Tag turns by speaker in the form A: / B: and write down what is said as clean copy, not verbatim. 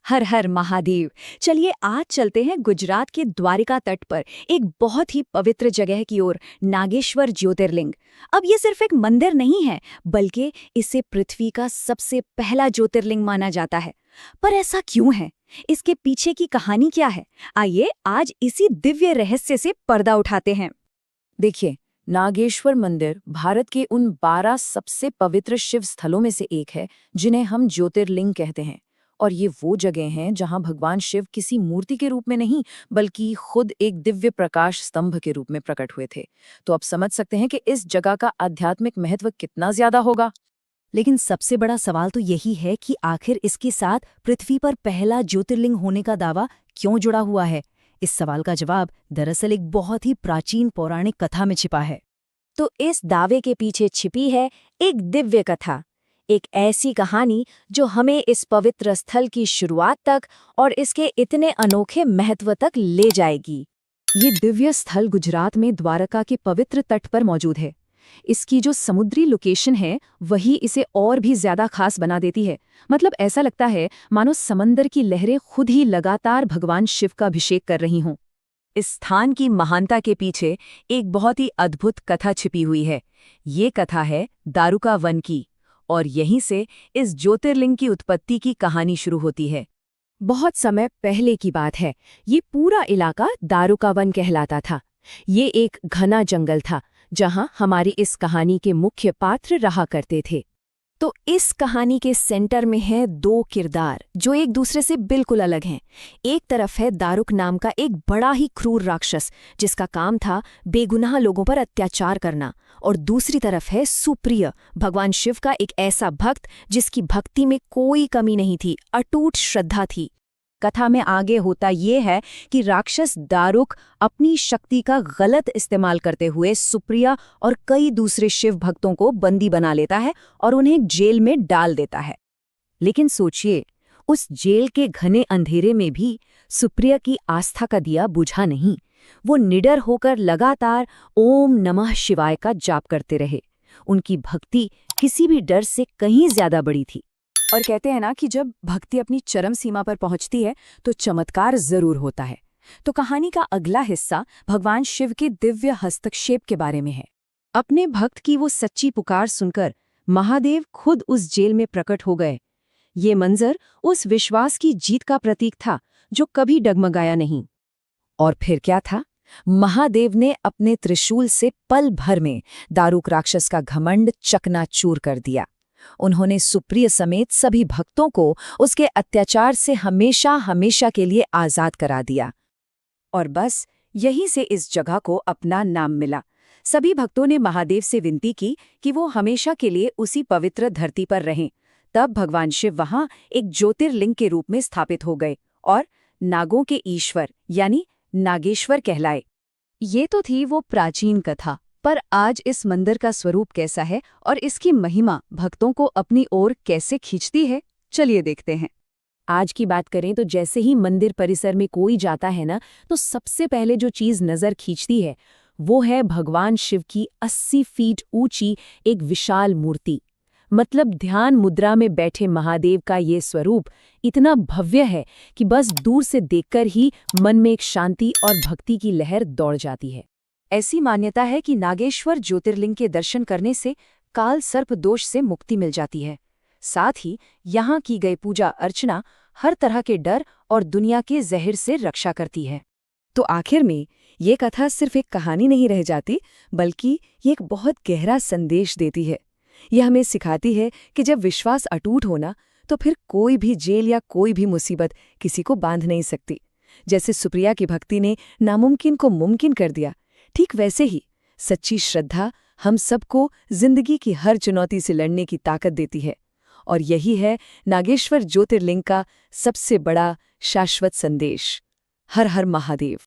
A: हर हर महादेव। चलिए आज चलते हैं गुजरात के द्वारिका तट पर एक बहुत ही पवित्र जगह की ओर, नागेश्वर ज्योतिर्लिंग। अब ये सिर्फ एक मंदिर नहीं है, बल्कि इसे पृथ्वी का सबसे पहला ज्योतिर्लिंग माना जाता है। पर ऐसा क्यों है? इसके पीछे की कहानी क्या है? आइए आज इसी दिव्य रहस्य से पर्दा उठाते हैं।
B: देखिए, नागेश्वर मंदिर भारत के उन 12 सबसे पवित्र शिव स्थलों में से एक है जिन्हें हम ज्योतिर्लिंग कहते हैं। और ये वो जगह हैं जहां भगवान शिव किसी मूर्ति के रूप में नहीं, बल्कि खुद एक दिव्य प्रकाश स्तंभ के रूप में प्रकट हुए थे। तो आप समझ सकते हैं कि इस जगह का आध्यात्मिक महत्व कितना ज्यादा होगा।
A: लेकिन सबसे बड़ा सवाल तो यही है कि आखिर इसके साथ पृथ्वी पर पहला ज्योतिर्लिंग होने का दावा क्यों जुड़ा हुआ है। इस सवाल का जवाब दरअसल एक बहुत ही प्राचीन पौराणिक कथा में छिपा है। तो इस दावे के पीछे छिपी है एक दिव्य कथा, एक ऐसी कहानी जो हमें इस पवित्र स्थल की शुरुआत तक और इसके इतने अनोखे महत्व तक ले जाएगी। ये दिव्य स्थल गुजरात में द्वारका के पवित्र तट पर मौजूद है। इसकी जो समुद्री लोकेशन है वही इसे और भी ज्यादा खास बना देती है। मतलब ऐसा लगता है मानो समंदर की लहरें खुद ही लगातार भगवान शिव का अभिषेक कर रही हों। इस स्थान की महानता के पीछे एक बहुत ही अद्भुत कथा छिपी हुई है। ये कथा है दारुका वन की, और यहीं से इस ज्योतिर्लिंग की उत्पत्ति की कहानी शुरू होती है। बहुत समय पहले की बात है। ये पूरा इलाका दारुका वन कहलाता था। ये एक घना जंगल था जहां हमारी इस कहानी के मुख्य पात्र रहा करते थे। तो इस कहानी के सेंटर में है दो किरदार जो एक दूसरे से बिल्कुल अलग हैं। एक तरफ है दारुक नाम का एक बड़ा ही क्रूर राक्षस जिसका काम था बेगुनाह लोगों पर अत्याचार करना, और दूसरी तरफ है सुप्रिय, भगवान शिव का एक ऐसा भक्त जिसकी भक्ति में कोई कमी नहीं थी, अटूट श्रद्धा थी। कथा में आगे होता ये है कि राक्षस दारुक अपनी शक्ति का गलत इस्तेमाल करते हुए सुप्रिया और कई दूसरे शिव भक्तों को बंदी बना लेता है और उन्हें जेल में डाल देता है। लेकिन सोचिए, उस जेल के घने अंधेरे में भी सुप्रिया की आस्था का दिया बुझा नहीं। वो निडर होकर लगातार ओम नमः शिवाय का जाप करते रहे। उनकी भक्ति किसी भी डर से कहीं ज्यादा बड़ी थी। और कहते हैं ना कि जब भक्ति अपनी चरम सीमा पर पहुंचती है तो चमत्कार जरूर होता है। तो कहानी का अगला हिस्सा भगवान शिव के दिव्य हस्तक्षेप के बारे में है। अपने भक्त की वो सच्ची पुकार सुनकर महादेव खुद उस जेल में प्रकट हो गए। ये मंजर उस विश्वास की जीत का प्रतीक था जो कभी डगमगाया नहीं। और फिर क्या था? महादेव ने अपने त्रिशूल से पल भर में दारुक राक्षस का घमंड चकनाचूर कर दिया। उन्होंने सुप्रिय समेत सभी भक्तों को उसके अत्याचार से हमेशा हमेशा के लिए आजाद करा दिया। और बस यहीं से इस जगह को अपना नाम मिला। सभी भक्तों ने महादेव से विनती की कि वो हमेशा के लिए उसी पवित्र धरती पर रहें। तब भगवान शिव वहां एक ज्योतिर्लिंग के रूप में स्थापित हो गए और नागों के ईश्वर यानी नागेश्वर कहलाए। ये तो थी वो प्राचीन कथा। पर आज इस मंदिर का स्वरूप कैसा है और इसकी महिमा भक्तों को अपनी ओर कैसे खींचती है, चलिए देखते हैं। आज की बात करें तो जैसे ही मंदिर परिसर में कोई जाता है ना, तो सबसे पहले जो चीज नजर खींचती है वो है भगवान शिव की 80 फीट ऊंची एक विशाल मूर्ति। मतलब ध्यान मुद्रा में बैठे महादेव का ये स्वरूप इतना भव्य है कि बस दूर से देखकर ही मन में एक शांति और भक्ति की लहर दौड़ जाती है। ऐसी मान्यता है कि नागेश्वर ज्योतिर्लिंग के दर्शन करने से काल सर्प दोष से मुक्ति मिल जाती है। साथ ही यहाँ की गई पूजा अर्चना हर तरह के डर और दुनिया के जहर से रक्षा करती है। तो आखिर में ये कथा सिर्फ एक कहानी नहीं रह जाती, बल्कि ये एक बहुत गहरा संदेश देती है। यह हमें सिखाती है कि जब विश्वास अटूट होना तो फिर कोई भी जेल या कोई भी मुसीबत किसी को बांध नहीं सकती। जैसे सुप्रिया की भक्ति ने नामुमकिन को मुमकिन कर दिया, ठीक वैसे ही सच्ची श्रद्धा हम सबको जिंदगी की हर चुनौती से लड़ने की ताकत देती है। और यही है नागेश्वर ज्योतिर्लिंग का सबसे बड़ा शाश्वत संदेश। हर हर महादेव।